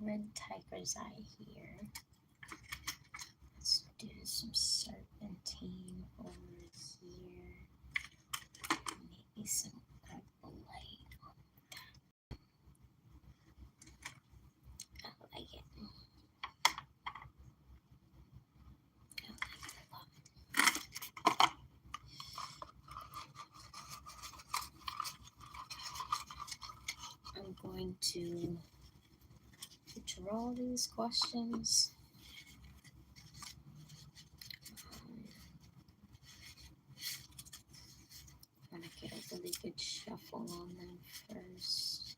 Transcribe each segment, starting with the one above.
red tiger's eye here. Let's do some serpentine over here. Maybe some light. I like it. I like it a lot. I'm going to draw these questions. I'm going to get a really good shuffle on them first.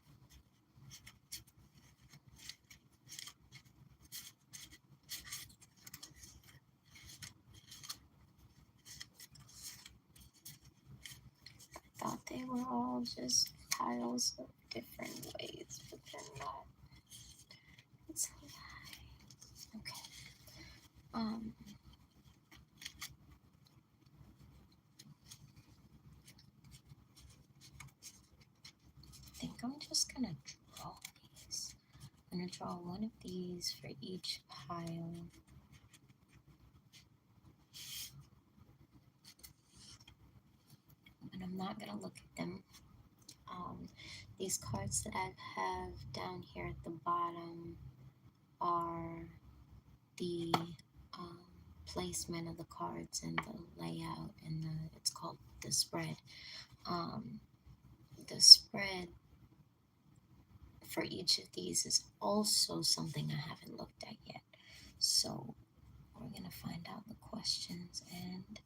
I thought they were all just piles of different ways, but they're not. It's a lie. Okay. I think I'm just gonna draw these. I'm gonna draw one of these for each pile. And I'm not gonna look at them. These cards that I have down here at the bottom are the placement of the cards and the layout, and it's called the spread. The spread for each of these is also something I haven't looked at yet. So we're gonna find out the questions and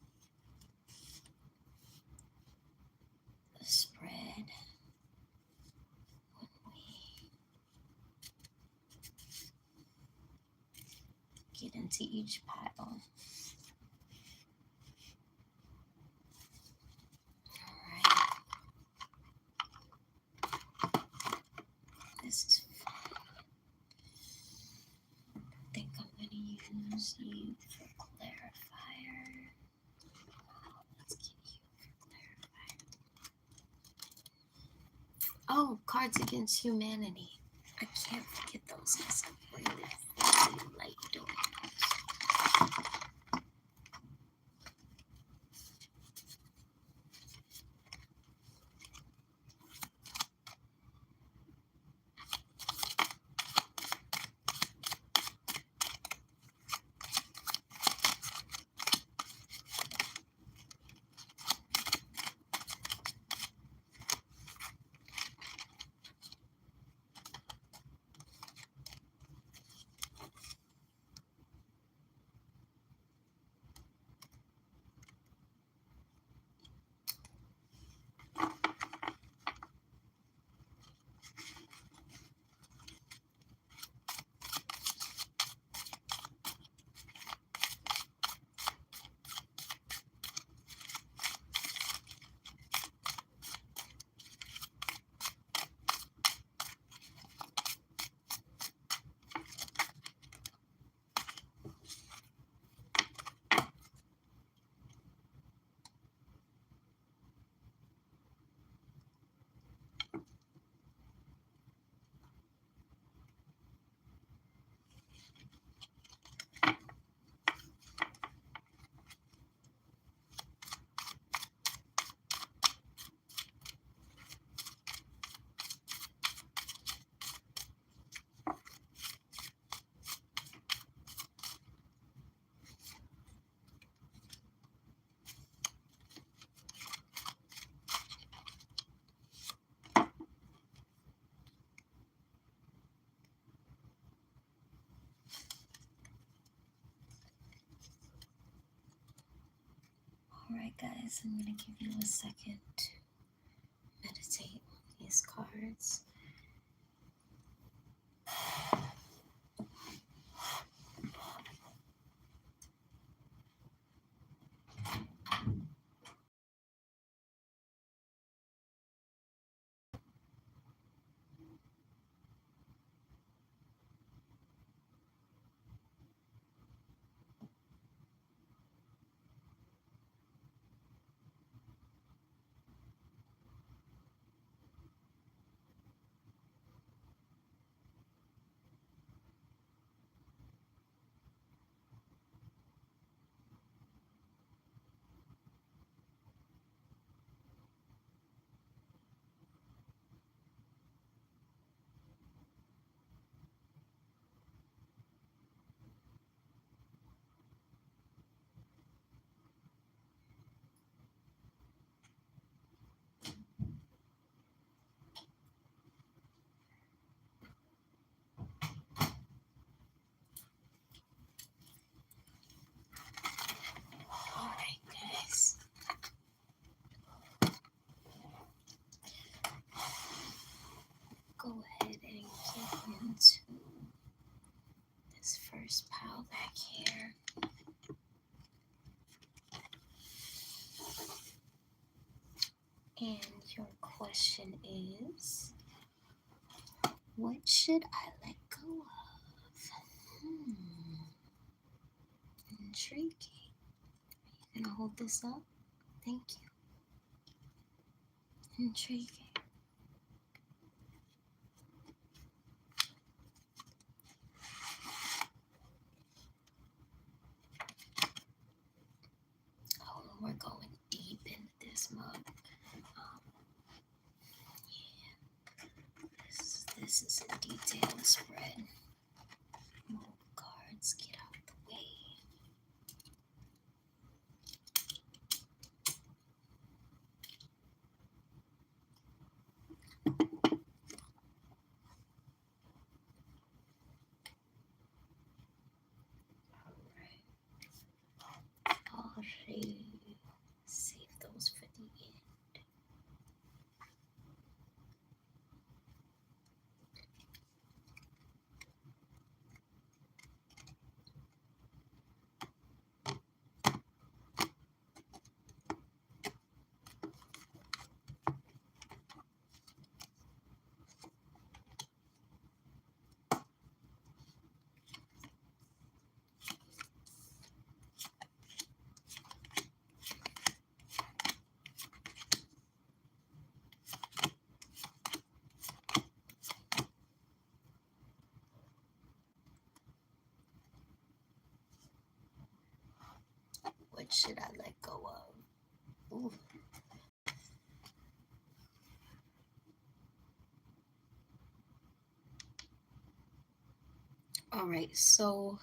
the spread when we get into each pile. This is fun. I think I'm going to use you for clarifier. Let's get you for clarifier. Oh, Cards Against Humanity. I can't forget those because I really like doing those. Alright guys, I'm going to give you a second to meditate on these cards. And your question is, what should I let go of? Intriguing. Are you gonna hold this up? Thank you. Intriguing. Oh, we're going deep into this mug. This is a detailed spread. Move cards, get out the way. Alright. Save those for the end. What should I let go of? Ooh. All right, so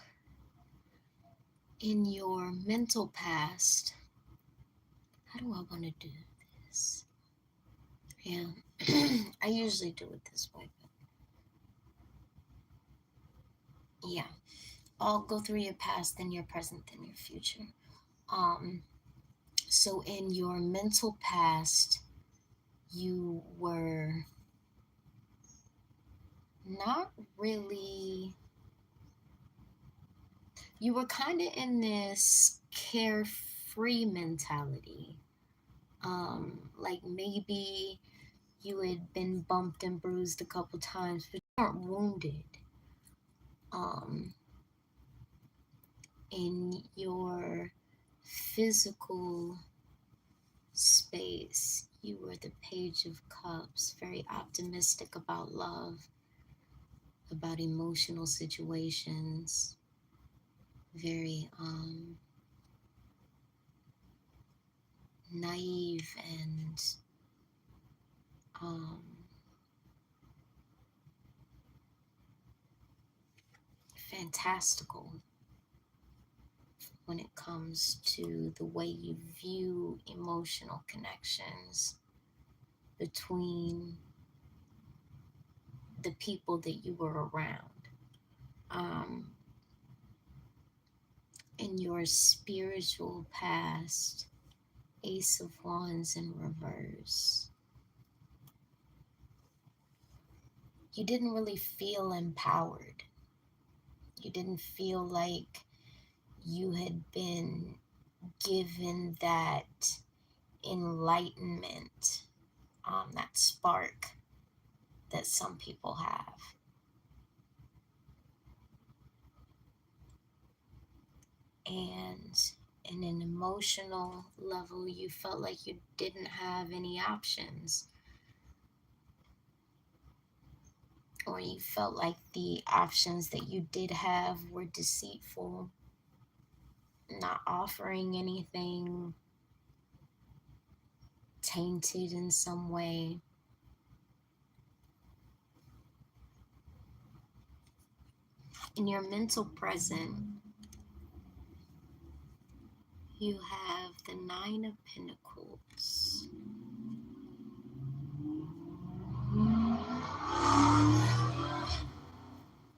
in your mental past, how do I want to do this? Yeah, I usually do it this way, but yeah, I'll go through your past, then your present, then your future. Um, so in your mental past, you were not really, you were kind of in this carefree mentality. Like maybe you had been bumped and bruised a couple times, but you weren't wounded. Um, in your physical space, you were the Page of Cups, very optimistic about love, about emotional situations, very naive and um, fantastical when it comes to the way you view emotional connections between the people that you were around. Um, in your spiritual past, Ace of Wands in reverse, you didn't really feel empowered. You didn't feel like you had been given that enlightenment, that spark that some people have. And in an emotional level, you felt like you didn't have any options, or you felt like the options that you did have were deceitful, not offering anything, tainted in some way. In your mental present, you have the Nine of Pentacles.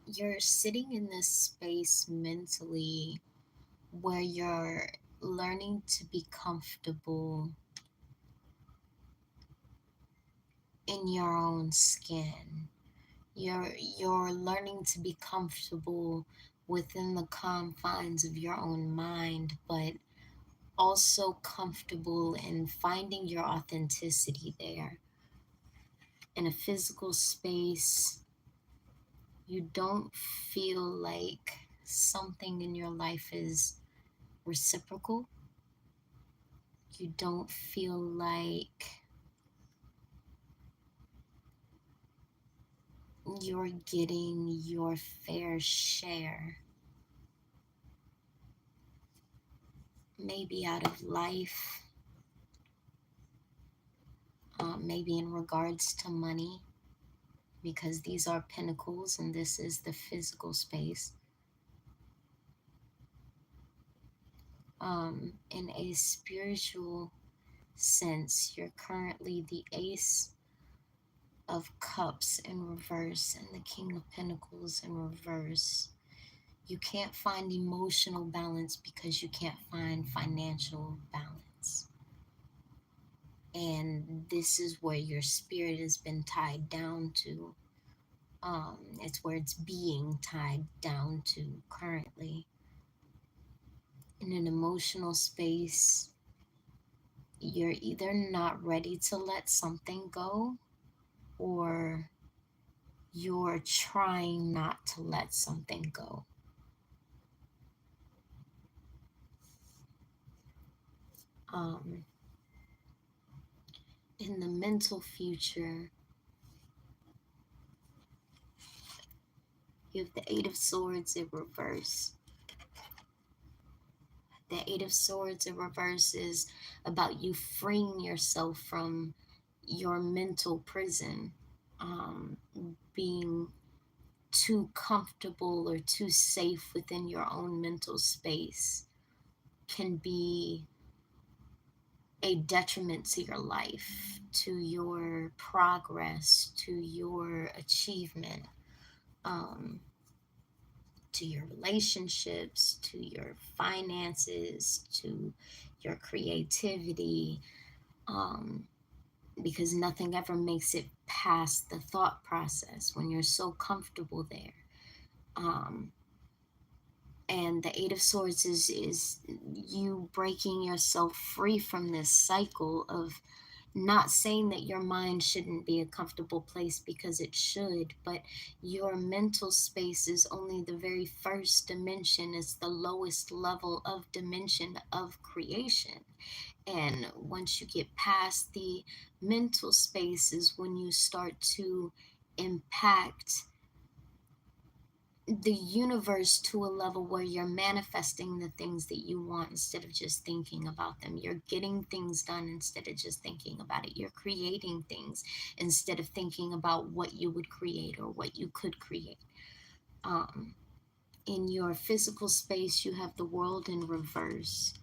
You're sitting in this space mentally where you're learning to be comfortable in your own skin. You're learning to be comfortable within the confines of your own mind, but also comfortable in finding your authenticity there. In a physical space, you don't feel like something in your life is reciprocal. You don't feel like you're getting your fair share, maybe out of life, maybe in regards to money, because these are pinnacles and this is the physical space. In a spiritual sense, you're currently the Ace of Cups in reverse and the King of Pentacles in reverse. You can't find emotional balance because you can't find financial balance. And this is where your spirit has been tied down to. It's where it's being tied down to currently. In an emotional space, you're either not ready to let something go, or you're trying not to let something go. Um, in the mental future, you have the Eight of Swords in reverse. The Eight of Swords in reverse is about you freeing yourself from your mental prison, um, being too comfortable or too safe within your own mental space can be a detriment to your life, to your progress, to your achievement, um, to your relationships, to your finances, to your creativity, um, because nothing ever makes it past the thought process when you're so comfortable there. Um, and the Eight of Swords is you breaking yourself free from this cycle of, not saying that your mind shouldn't be a comfortable place, because it should, but your mental space is only the very first dimension. It's the lowest level of dimension of creation. And once you get past the mental space is when you start to impact the universe to a level where you're manifesting the things that you want instead of just thinking about them. You're getting things done instead of just thinking about it. You're creating things instead of thinking about what you would create or what you could create. Um, in your physical space, you have the World in reverse.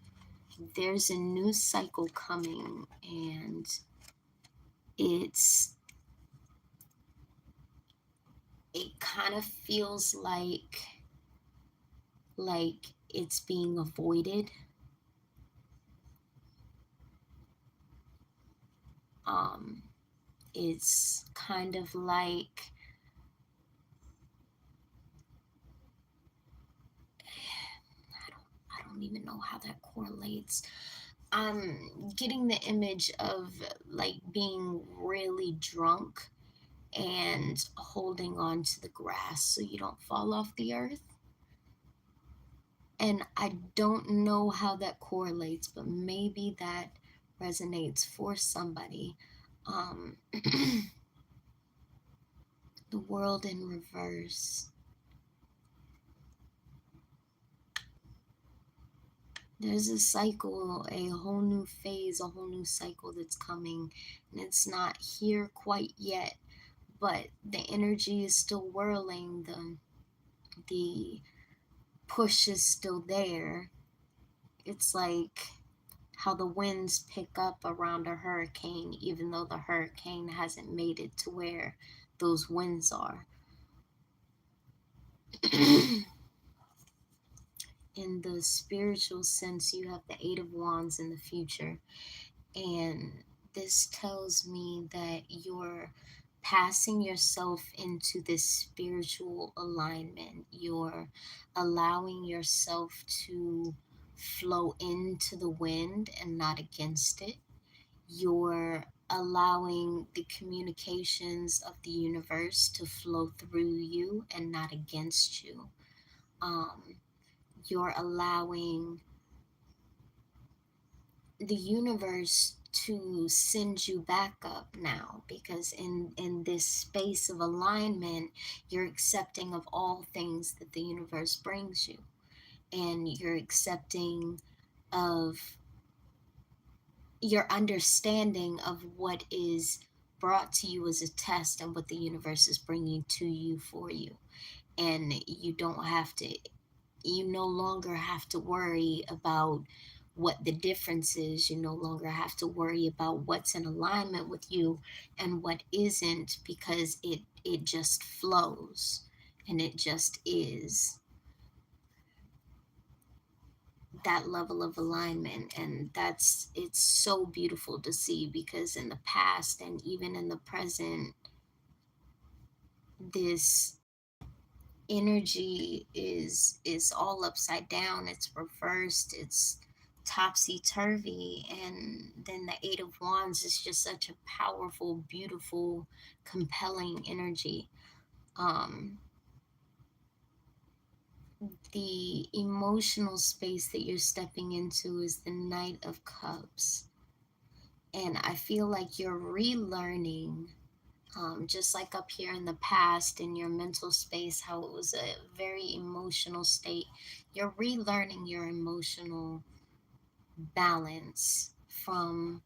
There's a new cycle coming, and it's it kind of feels like it's being avoided. um it's kind of like, I don't even know how that correlates. I'm getting the image of like being really drunk and holding on to the grass so you don't fall off the earth. And I don't know how that correlates, but maybe that resonates for somebody. Um, the World in reverse. There's a cycle, a whole new phase, a whole new cycle that's coming, and it's not here quite yet, but the energy is still whirling. The push is still there. It's like how the winds pick up around a hurricane, even though the hurricane hasn't made it to where those winds are. In the spiritual sense, you have the Eight of Wands in the future, and this tells me that you're passing yourself into this spiritual alignment. You're allowing yourself to flow into the wind and not against it. You're allowing the communications of the universe to flow through you and not against you. Um, you're allowing the universe to send you back up now, because in this space of alignment, you're accepting of all things that the universe brings you, and you're accepting of your understanding of what is brought to you as a test and what the universe is bringing to you for you. And you no longer have to worry about what the difference is. You no longer have to worry about what's in alignment with you and what isn't, because it just flows and it just is that level of alignment. And it's so beautiful to see, because in the past and even in the present, this energy is all upside down, it's reversed, it's topsy turvy. And then the Eight of Wands is just such a powerful, beautiful, compelling energy. um the emotional space that you're stepping into is the Knight of Cups. And I feel like you're relearning, just like up here in the past in your mental space, how it was a very emotional state. You're relearning your emotional balance from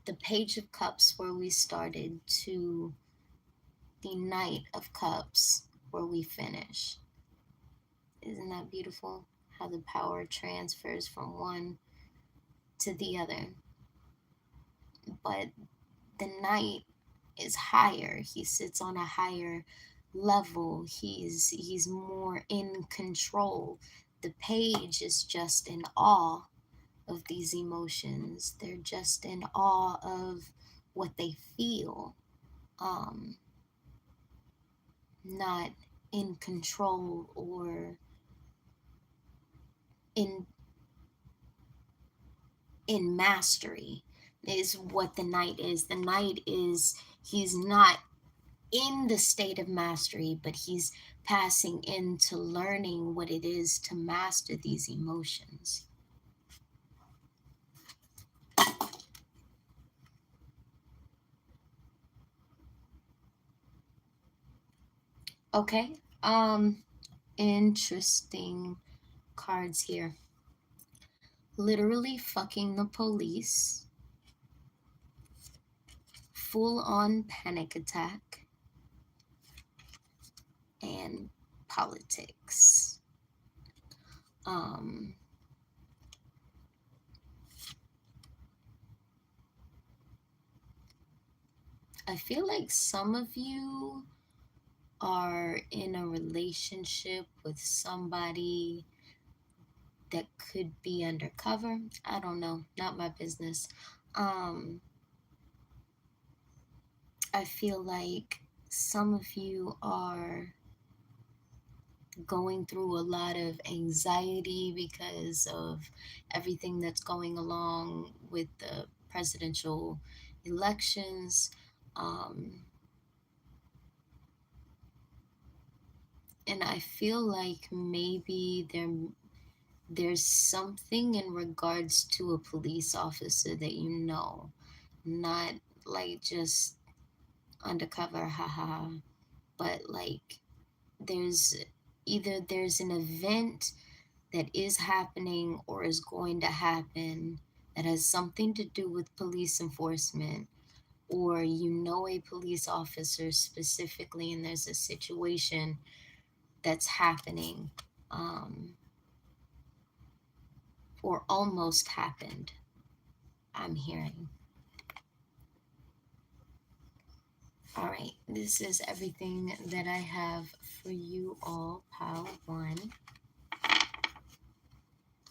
the Page of Cups, where we started, to the Knight of Cups, where we finish. Isn't that beautiful? How the power transfers from one to the other. But the Knight is higher. He sits on a higher level. He's more in control. The page is just in awe of these emotions. They're just in awe of what they feel. Um, not in control or in mastery is what the Knight is. The Knight is, he's not in the state of mastery, but he's passing into learning what it is to master these emotions. Okay, interesting cards here. Literally fucking the police, full on panic attack, and politics. Um, I feel like some of you are in a relationship with somebody that could be undercover. I don't know, not my business. Um, I feel like some of you are going through a lot of anxiety because of everything that's going along with the presidential elections. Um, and I feel like maybe there's something in regards to a police officer that you know, not like just undercover, haha, but like there's there's an event that is happening or is going to happen that has something to do with police enforcement, or you know a police officer specifically, and there's a situation that's happening, um, or almost happened, I'm hearing. All right, this is everything that I have for you all, Pile 1.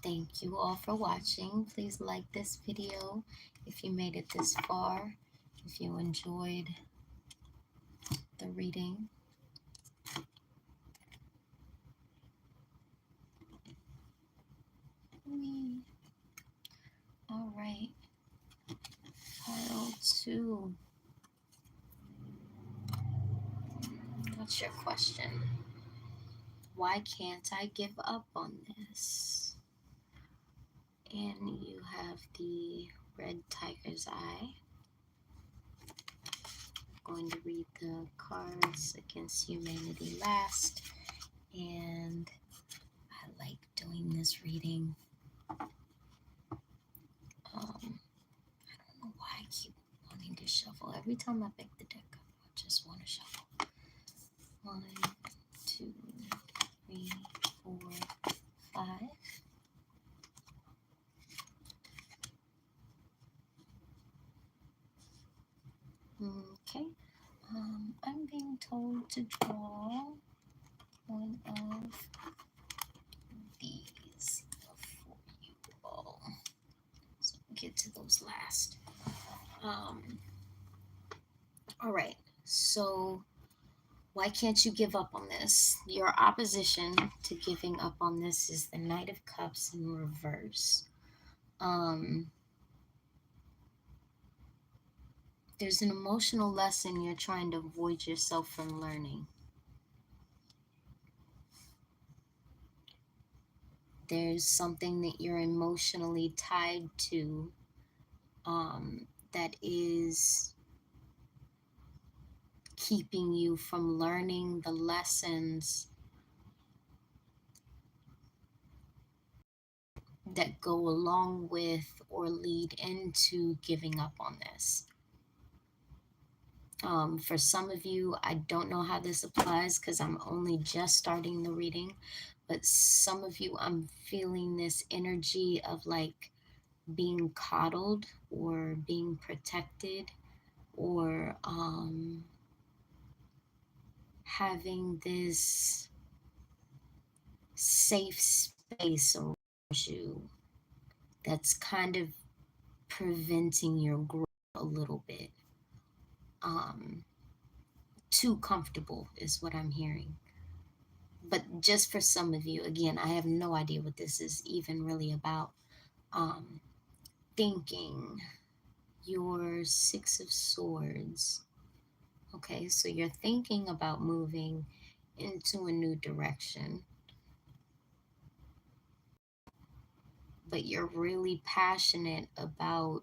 Thank you all for watching. Please like this video if you made it this far, if you enjoyed the reading. me. All right. Pile 2. What's your question? Why can't I give up on this? And you have the red tiger's eye. I'm going to read the cards against humanity last. And I like doing this reading. I don't know why I keep wanting to shuffle. Every time I pick the deck up, I just want to shuffle. 1, 2, 3, 4, 5. Okay. I'm being told to draw one of these for you all. So we'll get to those last. All right. So why can't you give up on this? Your opposition to giving up on this is the Knight of Cups in reverse. There's an emotional lesson you're trying to avoid yourself from learning. There's something that you're emotionally tied to that is keeping you from learning the lessons that go along with or lead into giving up on this. For some of you, I don't know how this applies because I'm only just starting the reading, but some of you, I'm feeling this energy of like being coddled or being protected or having this safe space around you that's kind of preventing your growth a little bit. Too comfortable is what I'm hearing. But just for some of you, again, I have no idea what this is even really about. Thinking, your Six of Swords. Okay, so you're thinking about moving into a new direction, but you're really passionate about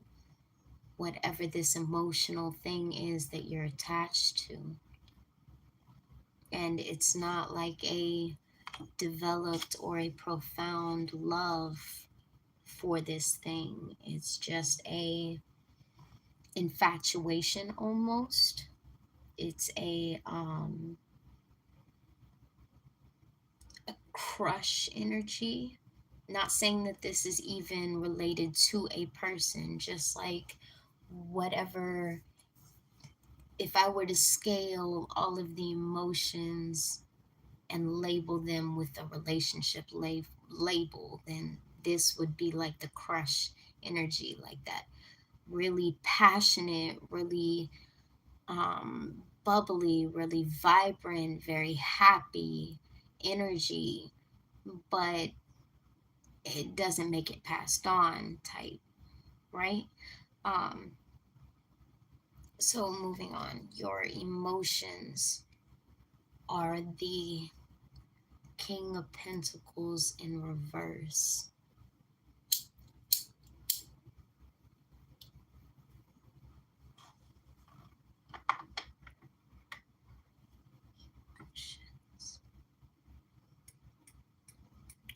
whatever this emotional thing is that you're attached to. And it's not like a developed or a profound love for this thing. It's just a infatuation almost. It's a crush energy. Not saying that this is even related to a person, just like whatever, if I were to scale all of the emotions and label them with a relationship label, then this would be like the crush energy, like that really passionate, really bubbly, really vibrant, very happy energy, but it doesn't make it passed on type, right? So moving on, your emotions are the King of Pentacles in reverse.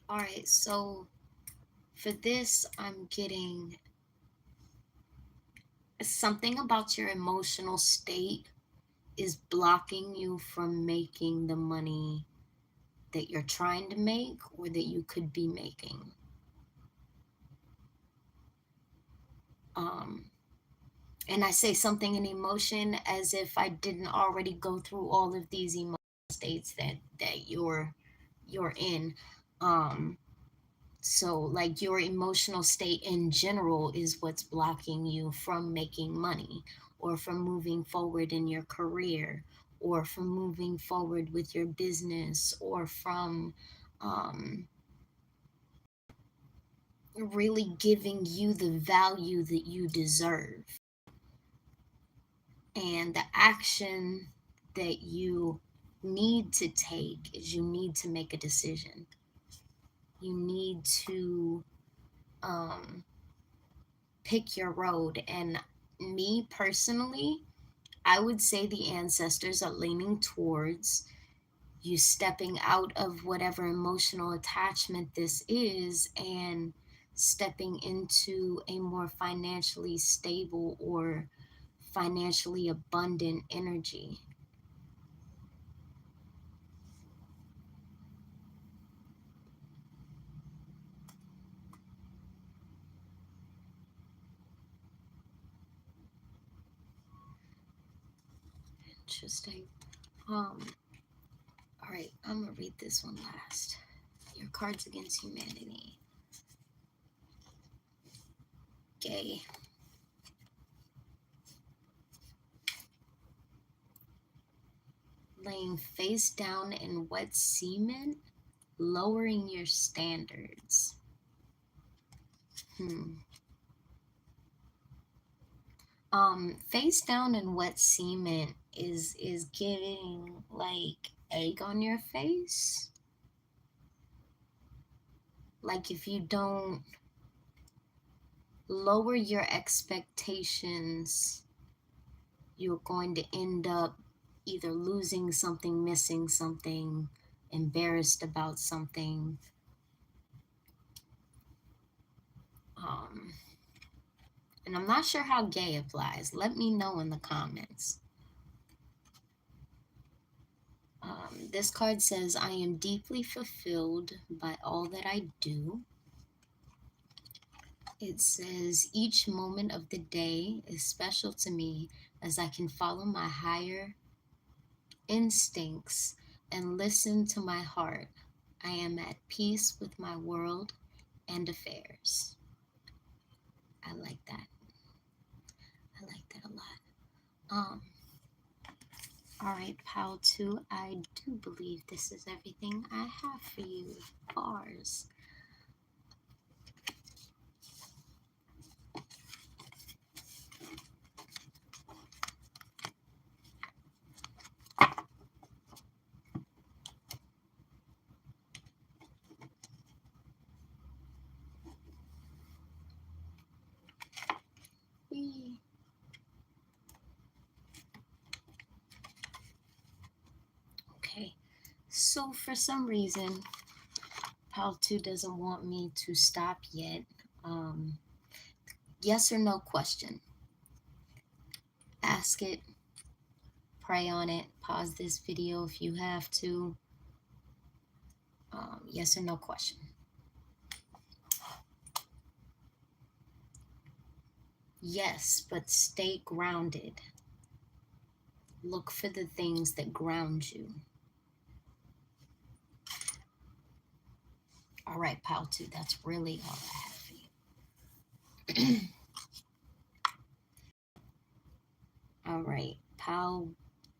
All right, so for this, I'm getting something about your emotional state is blocking you from making the money that you're trying to make or that you could be making. And I say something in emotion as if I didn't already go through all of these emotional states that you're in. So like your emotional state in general is what's blocking you from making money or from moving forward in your career or from moving forward with your business or from really giving you the value that you deserve. And the action that you need to take is you need to make a decision. You need to um, pick your road. And me personally, I would say the ancestors are leaning towards you stepping out of whatever emotional attachment this is and stepping into a more financially stable or financially abundant energy. Interesting. All right, I'm gonna read this one last. Your Cards Against Humanity. Gay. Laying face down in wet cement, lowering your standards. Hmm. Face down in wet cement is giving like egg on your face. Like if you don't lower your expectations, you're going to end up either losing something, missing something, embarrassed about something. Um, and I'm not sure how gay applies. Let me know in the comments. This card says, I am deeply fulfilled by all that I do. It says, each moment of the day is special to me as I can follow my higher instincts and listen to my heart. I am at peace with my world and affairs. I like that. I like that a lot. Um, all right, Pal 2, I do believe this is everything I have for you. Bars. Whee. Okay, so for some reason, Pal 2 doesn't want me to stop yet. Um, yes or no question. Ask it, pray on it, pause this video if you have to. Yes or no question. Yes, but stay grounded. Look for the things that ground you. All right, Pal 2, that's really all I have for you. All right, Pal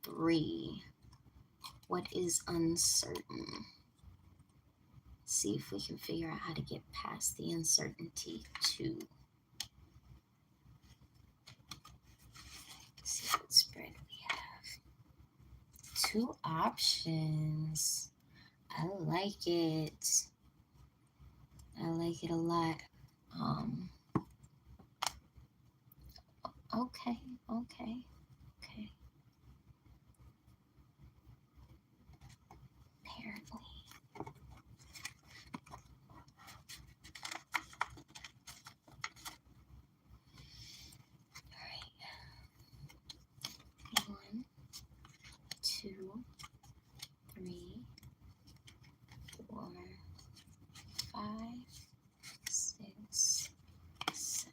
3. What is uncertain? See if we can figure out how to get past the uncertainty too. Let's see what spread we have. 2 options. I like it. I like it a lot. Okay, okay, okay. Apparently. All right. 1, 2, 3, 4, 5, 6, 7.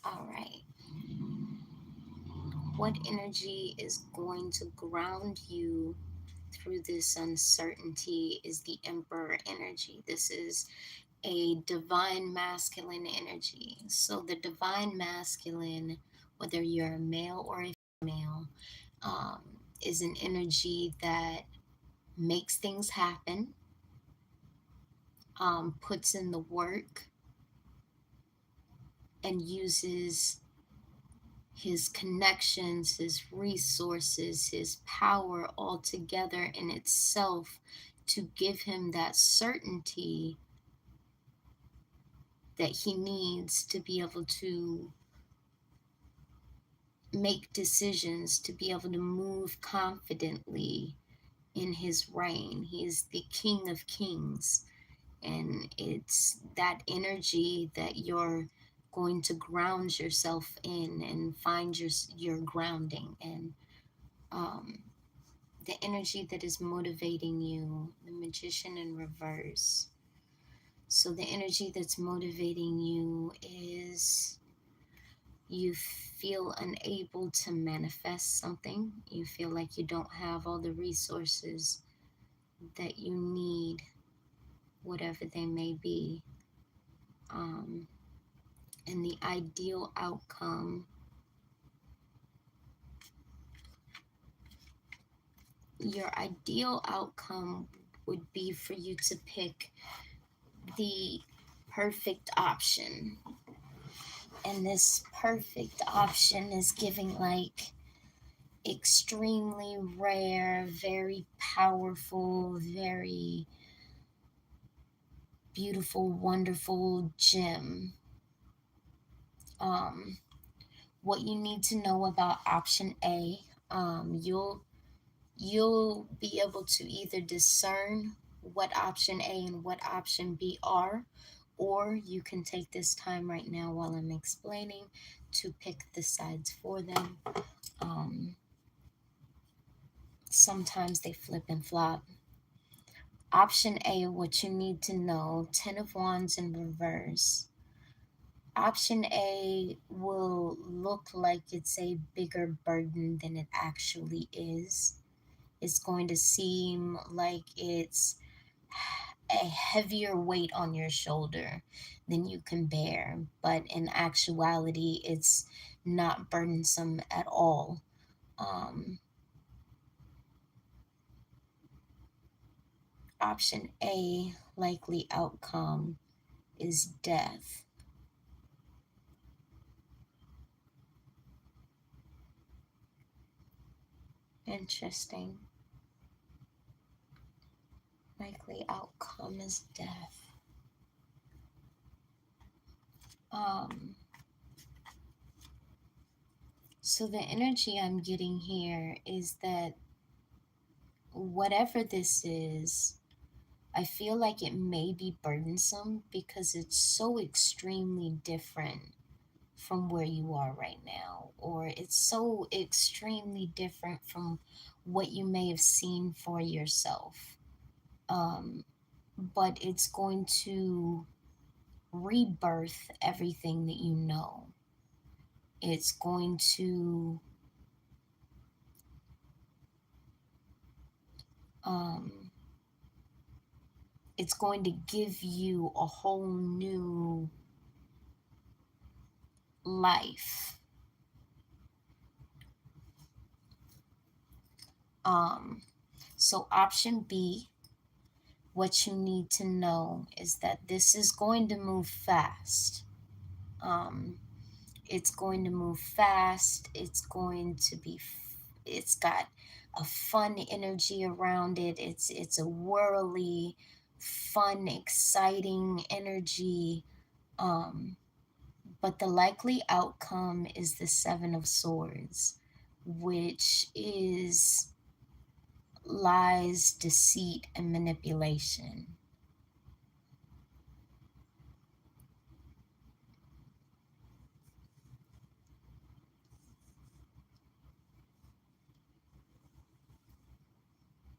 All right. What energy is going to ground you through this uncertainty is the Emperor energy. This is a divine masculine energy. So the divine masculine, whether you're a male or a female, is an energy that makes things happen. puts in the work and uses his connections, his resources, his power all together in itself to give him that certainty that he needs to be able to make decisions, to be able to move confidently in his reign. He is the King of Kings. And it's that energy that you're going to ground yourself in and find your grounding, and um, the energy that is motivating you, the Magician in reverse. So the energy that's motivating you is you feel unable to manifest something. You feel like you don't have all the resources that you need, whatever they may be. Um, and the ideal outcome, your ideal outcome would be for you to pick the perfect option. And this perfect option is giving like extremely rare, very powerful, very beautiful, wonderful gem. Um, what you need to know about option A, you'll be able to either discern what option A and what option B are, or you can take this time right now while I'm explaining to pick the sides for them. Um, Sometimes they flip and flop. Option A, what you need to know, Ten of Wands in reverse. Option A will look like it's a bigger burden than it actually is. It's going to seem like it's a heavier weight on your shoulder than you can bear, but in actuality, it's not burdensome at all. Um, Option A, likely outcome, is death. Interesting. Likely outcome is death. Um, so the energy I'm getting here is that whatever this is, I feel like it may be burdensome because it's so extremely different from where you are right now, or it's so extremely different from what you may have seen for yourself. Um, but it's going to rebirth everything that you know. It's going to um, it's going to give you a whole new life. Um, so option B, what you need to know is that this is going to move fast. Um, it's going to move fast. It's got a fun energy around it. It's a whirly, fun, exciting energy. Um, but the likely outcome is the Seven of Swords, which is lies, deceit, and manipulation.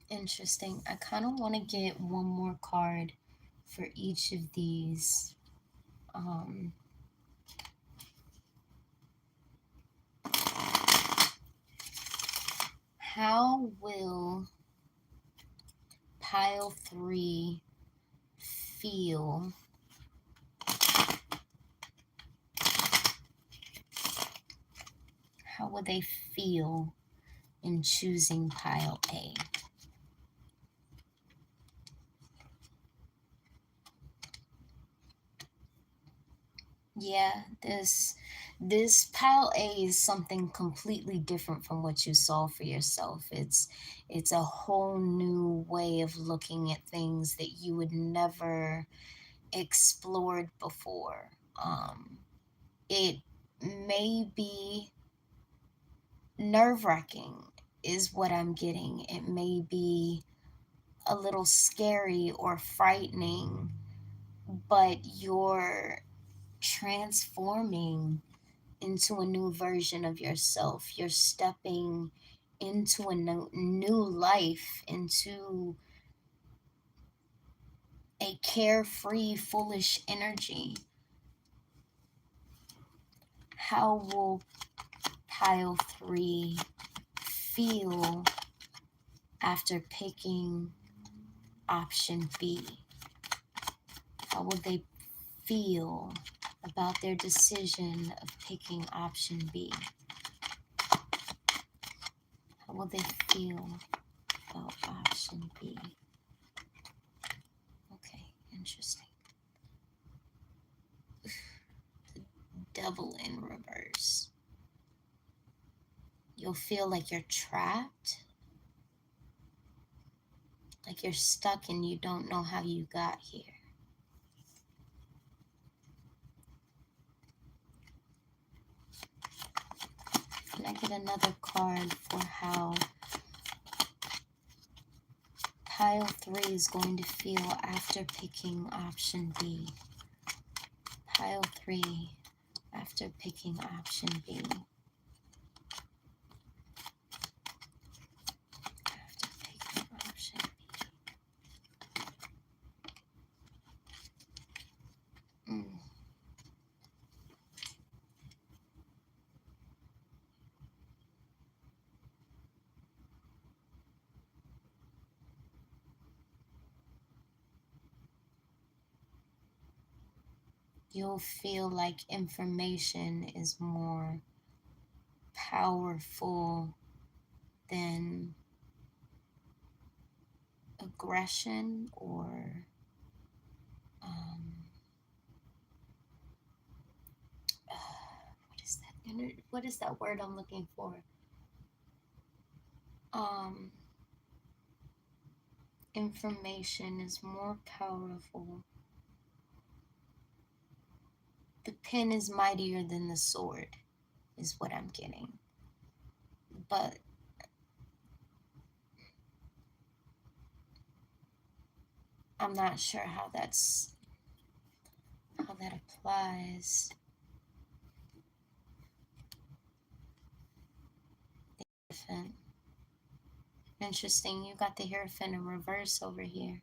Interesting. I kind of want to get one more card for each of these. Um, how will pile 3 feel how would they feel in choosing pile A? Yeah, this pile A is something completely different from what you saw for yourself. It's a whole new way of looking at things that you would never explored before. It may be nerve-wracking is what I'm getting. It may be a little scary or frightening, but you're transforming into a new version of yourself. You're stepping into a new life, into a carefree, foolish energy. How will pile three feel after picking option B? How will they feel about their decision of picking option B? How will they feel about option B? Okay, interesting. Devil in reverse. You'll feel like you're trapped, like you're stuck and you don't know how you got here. Can I get another card for how pile three is going to feel after picking option B? Pile three after picking option B. After picking option B. You'll feel like information is more powerful than aggression or what is that word I'm looking for? Um, information is more powerful. The pen is mightier than the sword, is what I'm getting. But I'm not sure how that applies. Interesting, you got the Hierophant in reverse over here.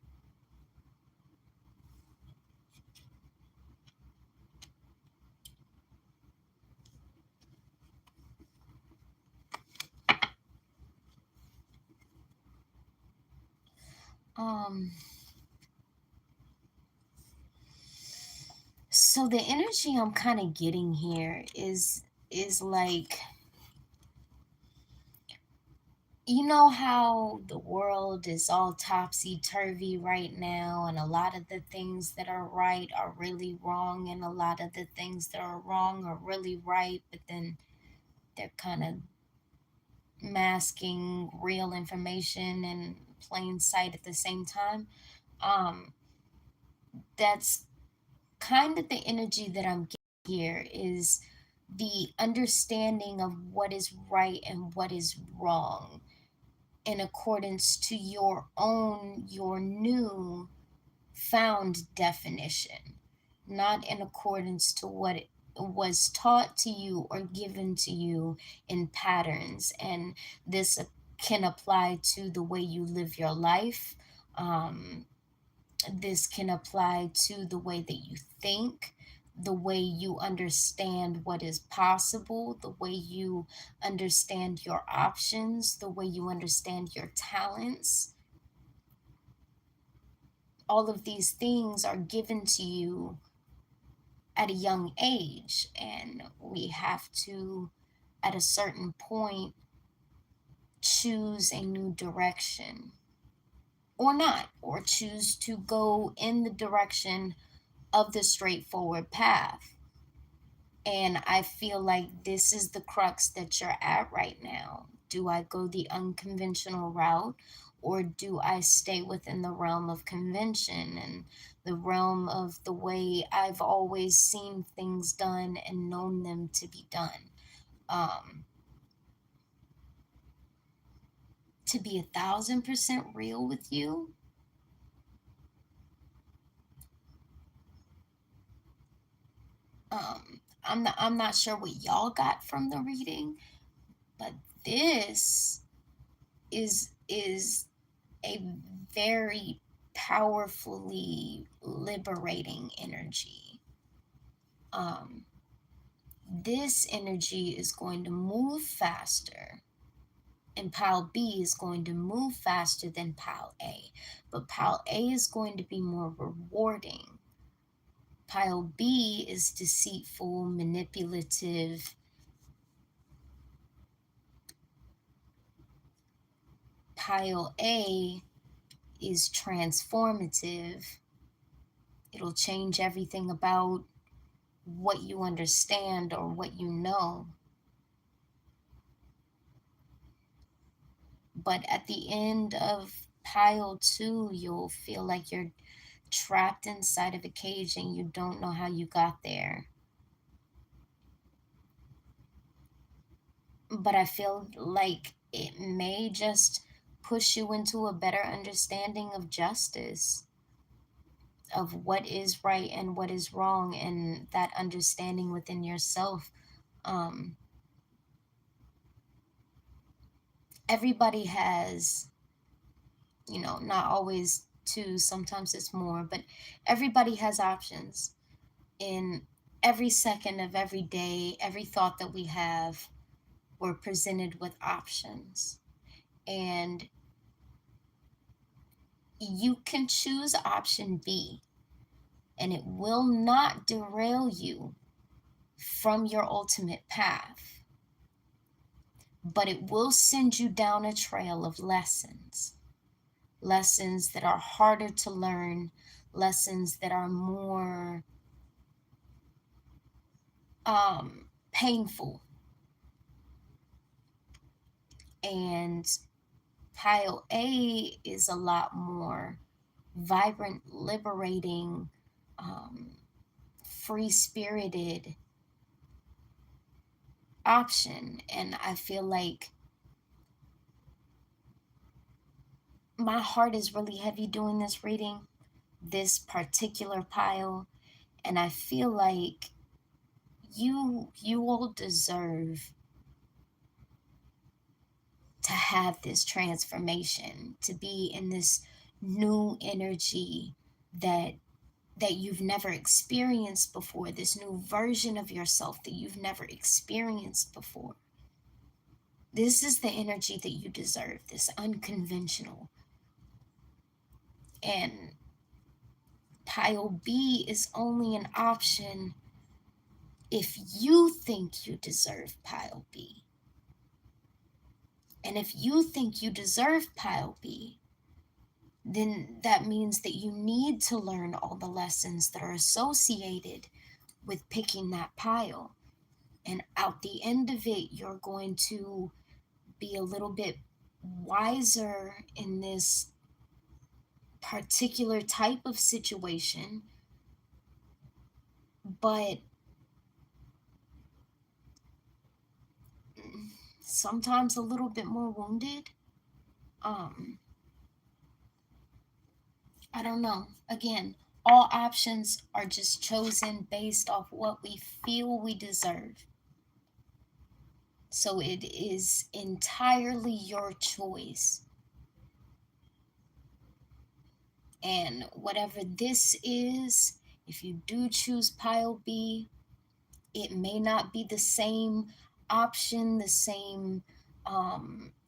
So the energy I'm kind of getting here is like, you know how the world is all topsy-turvy right now, and a lot of the things that are right are really wrong, and a lot of the things that are wrong are really right, but then they're kind of masking real information in plain sight at the same time. Um, that's kind of the energy that I'm getting here, is the understanding of what is right and what is wrong in accordance to your new found definition, not in accordance to what it was taught to you or given to you in patterns. And this can apply to the way you live your life. Um, this can apply to the way that you think, the way you understand what is possible, the way you understand your options, the way you understand your talents. All of these things are given to you at a young age, and we have to, at a certain point, choose a new direction or not, or choose to go in the direction of the straightforward path. And I feel like this is the crux that you're at right now. Do I go the unconventional route, or do I stay within the realm of convention and the realm of the way I've always seen things done and known them to be done? Um, to be 1,000% real with you, I'm not sure what y'all got from the reading, but this is a very powerfully liberating energy. Um, this energy is going to move faster, and pile B is going to move faster than pile A, but pile A is going to be more rewarding. Pile B is deceitful, manipulative. Pile A is transformative. It'll change everything about what you understand or what you know. But at the end of pile two, you'll feel like you're trapped inside of a cage and you don't know how you got there. But I feel like it may just push you into a better understanding of justice, of what is right and what is wrong, and that understanding within yourself. Um, Everybody has, not always two, sometimes it's more, but everybody has options in every second of every day. Every thought that we have, we're presented with options, and you can choose option B, and it will not derail you from your ultimate path, but it will send you down a trail of lessons that are harder to learn, lessons that are more painful. And pile A is a lot more vibrant, liberating, um, free spirited option. And I feel like my heart is really heavy doing this reading, this particular pile. And I feel like you all deserve to have this transformation, to be in this new energy that you've never experienced before, this new version of yourself that you've never experienced before. This is the energy that you deserve, this unconventional. And pile B is only an option if you think you deserve pile B. And if you think you deserve pile B, then that means that you need to learn all the lessons that are associated with picking that pile. And out the end of it, you're going to be a little bit wiser in this particular type of situation, but sometimes a little bit more wounded. Um, I don't know. Again, all options are just chosen based off what we feel we deserve. So it is entirely your choice. And whatever this is, if you do choose pile B, it may not be the same option, the same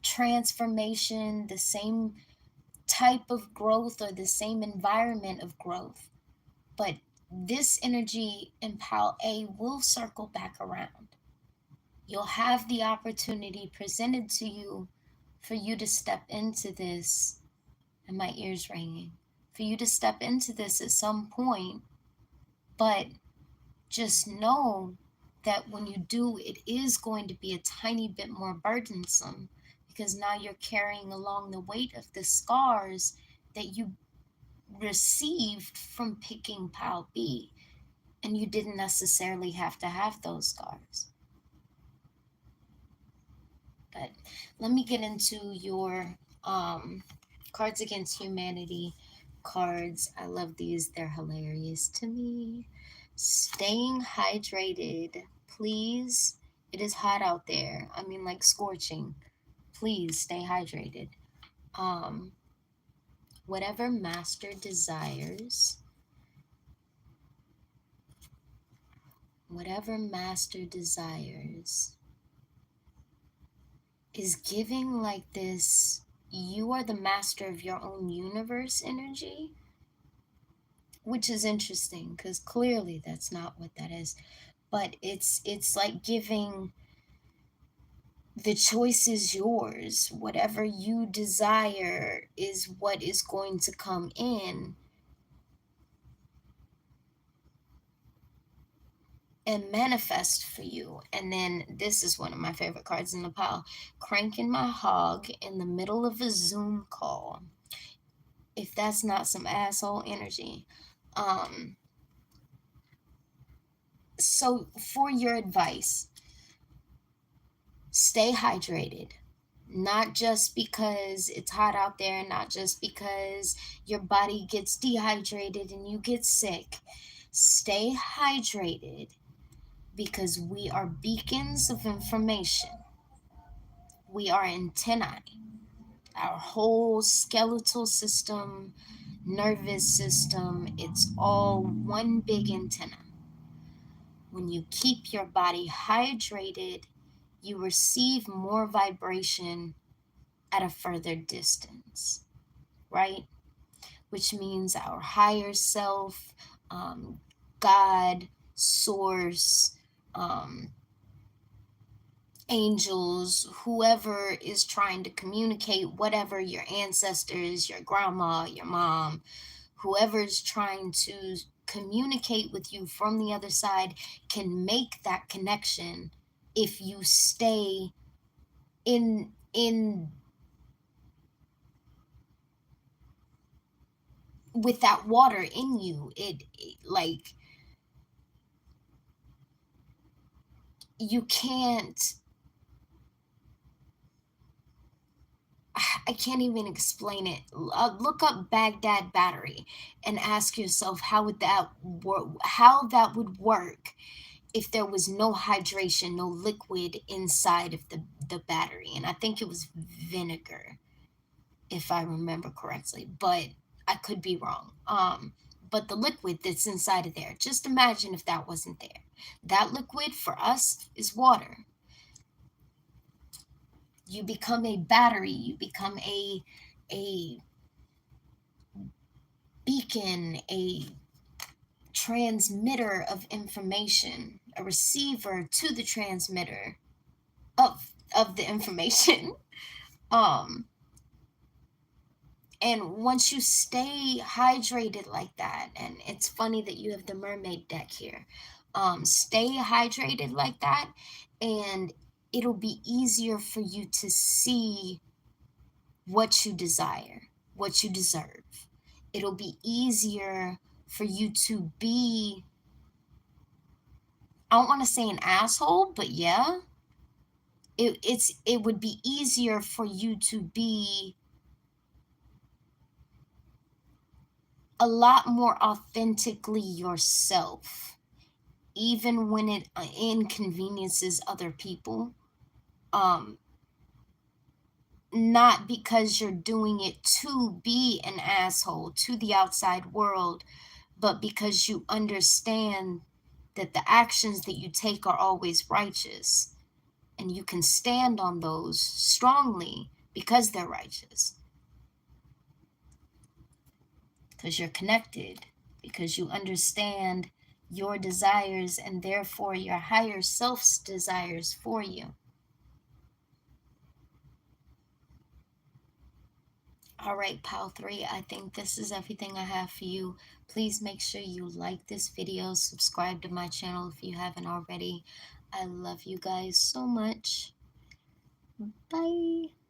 transformation, the same type of growth, or the same environment of growth. But this energy in pile A will circle back around. You'll have the opportunity presented to you for you to step into this, and my ears ringing, for you to step into this at some point. But just know that when you do, it is going to be a tiny bit more burdensome, because now you're carrying along the weight of the scars that you received from picking Pile B. And you didn't necessarily have to have those scars. But let me get into your Cards Against Humanity cards. I love these, they're hilarious to me. Staying hydrated, please. It is hot out there. I mean, like scorching. Please stay hydrated. Um, whatever master desires, whatever master desires is giving like this, you are the master of your own universe energy, which is interesting because clearly that's not what that is. But it's like giving, the choice is yours. Whatever you desire is what is going to come in and manifest for you. And then this is one of my favorite cards in the pile. Cranking my hog in the middle of a Zoom call. If that's not some asshole energy. Um so for your advice, stay hydrated. Not just because it's hot out there, not just because your body gets dehydrated and you get sick. Stay hydrated because we are beacons of information. We are antennae. Our whole skeletal system, nervous system, it's all one big antenna. When you keep your body hydrated, you receive more vibration at a further distance, right? Which means our higher self, God, source, um, angels, whoever is trying to communicate, whatever, your ancestors, your grandma, your mom, whoever is trying to communicate with you from the other side can make that connection if you stay in with that water in you. It like, you can't, I can't even explain it. Look up Baghdad battery and ask yourself how would that work, how that would work if there was no hydration, no liquid inside of the battery. And I think it was vinegar, if I remember correctly, but I could be wrong. But the liquid that's inside of there, just imagine if that wasn't there. That liquid for us is water. You become a battery, you become a beacon, a transmitter of information, a receiver to the transmitter of the information. um and once you stay hydrated like that, and it's funny that you have the mermaid deck here, stay hydrated like that, and it'll be easier for you to see what you desire, what you deserve. It'll be easier for you to be, I don't want to say an asshole, but yeah, it would be easier for you to be a lot more authentically yourself, even when it inconveniences other people. Um, Not because you're doing it to be an asshole to the outside world, but because you understand that the actions that you take are always righteous, and you can stand on those strongly because they're righteous, because you're connected, because you understand your desires and therefore your higher self's desires for you. All right, Pal 3, I think this is everything I have for you. Please make sure you like this video, subscribe to my channel if you haven't already. I love you guys so much. Bye.